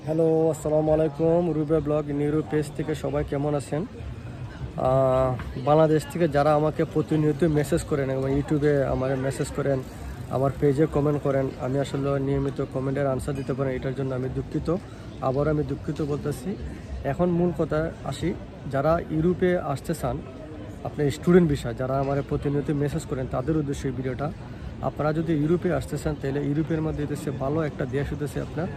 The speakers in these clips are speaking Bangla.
হ্যালো, আসসালামু আলাইকুম। রুবে ব্লগ নিউরো পেজ থেকে সবাই কেমন আছেন? বাংলাদেশ থেকে যারা আমাকে প্রতিনিয়ত মেসেজ করেন এবং ইউটিউবে আমার মেসেজ করেন, আমার পেজে কমেন্ট করেন, আমি আসলে নিয়মিত কমেন্টের আনসার দিতে পারি, এটার জন্য আমি দুঃখিত। আবার আমি দুঃখিত বলতেছি। এখন মূল কথা আসি, যারা ইউরোপে আসতে চান, আপনার স্টুডেন্ট বিষয় যারা আমার প্রতিনিয়ত মেসেজ করেন, তাদের উদ্দেশ্যে এই ভিডিওটা। আপনারা যদি ইউরোপে আসতে চান, তাহলে ইউরোপের মধ্যে হচ্ছে ভালো একটা দেশ হতেছে আপনার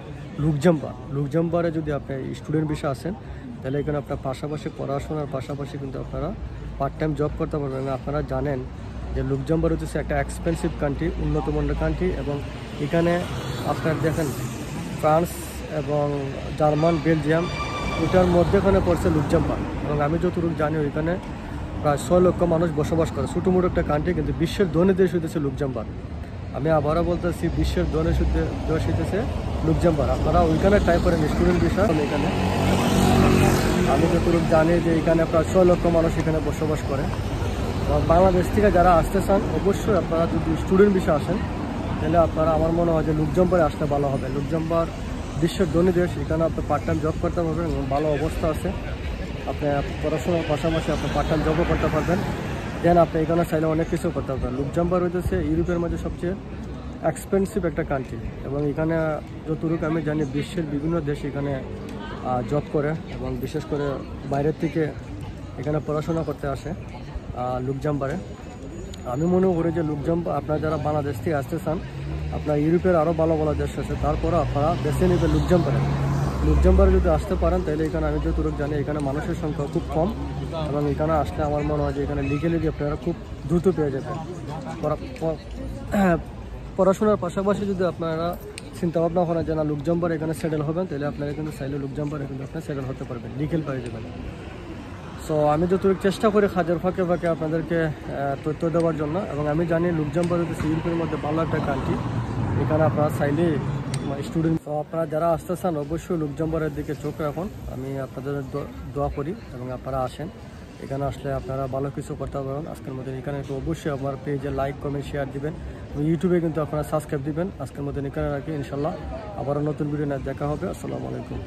লুক্সেমবার্গে। যদি আপনি স্টুডেন্ট বিষয় আসেন, তাহলে এখানে আপনার পাশাপাশি পড়াশোনার পাশাপাশি কিন্তু আপনারা পার্ট টাইম জব করতে পারবেন। আপনারা জানেন যে লুক্সেমবার্গ হচ্ছে একটা এক্সপেন্সিভ কান্ট্রি, উন্নত মানের কান্ট্রি, এবং এখানে আপনার দেখেন ফ্রান্স এবং জার্মান, বেলজিয়াম, এটার মধ্যেখানে পড়ছে লুক্সেমবার্গ। এবং আমি যতটুকু জানি ওইখানে প্রায় 6 লক্ষ মানুষ বসবাস করে। ছোটো একটা কান্ট্রি, কিন্তু বিশ্বের ধনী দেশ হইতেছে লুক্সেমবার্গ। আমি আবারও বলতেছি, বিশ্বের ধনী দেশ হইতেছে লুক্সেমবার্গ। আপনারা ওইখানে ট্রাই করেন স্টুডেন্ট বিষয়। এখানে আমি যতটুকু জানি যে এখানে প্রায় 6 লক্ষ মানুষ এখানে বসবাস করে। এবং বাংলাদেশ থেকে যারা আসতে চান, অবশ্যই আপনারা যদি স্টুডেন্ট বিষয় আসেন, তাহলে আপনারা, আমার মনে হয় যে লুক্সেমবার্গে আসলে ভালো হবে। লুক্সেমবার্গ বিশ্বের ধনী দেশ, এখানে আপনি পার্ট টাইম জব করতে পারবেন এবং ভালো অবস্থা আছে। আপনি পড়াশোনার পাশাপাশি আপনি পার্ট টাইম জবও করতে পারবেন। দেন আপনি এখানে চাইলে অনেক কিছু করতে পারবেন। লুক্সেমবার্গ হইতেছে ইউরোপের মধ্যে সবচেয়ে এক্সপেন্সিভ একটা কান্ট্রি, এবং এখানে যতটুকু আমি জানি বিশ্বের বিভিন্ন দেশ এখানে জব করে, এবং বিশেষ করে বাইরের থেকে এখানে পড়াশোনা করতে আসে লুক্সেমবার্গে। আমি মনে করি যে লুক্সেমবার্গ, আপনারা যারা বাংলাদেশ থেকে আসতে চান, আপনার ইউরোপের আরও ভালো ভালো দেশ আছে, তারপরে আপনারা বেছে নেবেন লুক্সেমবার্গে যদি আসতে পারেন, তাহলে এখানে আমি যতটুকু জানি এখানে মানুষের সংখ্যা খুব কম, এবং এখানে আসলে আমার মনে হয় যে এখানে লিগেলি আপনারা খুব দ্রুত পেয়ে যাবেন। পড়াশোনার পাশাপাশি যদি আপনারা চিন্তা ভাবনা করেন যে না লুক্সেমবার্গ এখানে সেটেল হবেন, তাহলে আপনারা কিন্তু চাইলে লুক্সেমবার্গে কিন্তু আপনারা সেটেল হতে পারবেন, লিগেল পেয়ে যাবেন। সো আমি যতটুকু চেষ্টা করি কাজের ফাঁকে ফাঁকে আপনাদেরকে তথ্য দেওয়ার জন্য। এবং আমি জানি লুক্সেমবার্গ হচ্ছে ইউরোপের মধ্যে ভালো একটা কান্ট্রি, এখানে আপনারা চাইলে স্টুডেন্ট, তো আপনারা যারা আসতে চান অবশ্যই লুক্সেমবার্গের দিকে চোখ রাখুন। আমি আপনাদের দোয়া করি এবং আপনারা আসেন। এখানে আসলে আপনারা ভালো কিছু করতে পারবেন। আজকের মধ্যে এখানে একটু অবশ্যই আমার পেজে লাইক, কমেন্ট, শেয়ার দিবেন, এবং ইউটিউবে কিন্তু আপনারা সাবস্ক্রাইব দিবেন। আজকের মধ্যে এখানে রাখি, ইনশাল্লাহ আবারও নতুন ভিডিও নিয়ে দেখা হবে। আসসালামু আলাইকুম।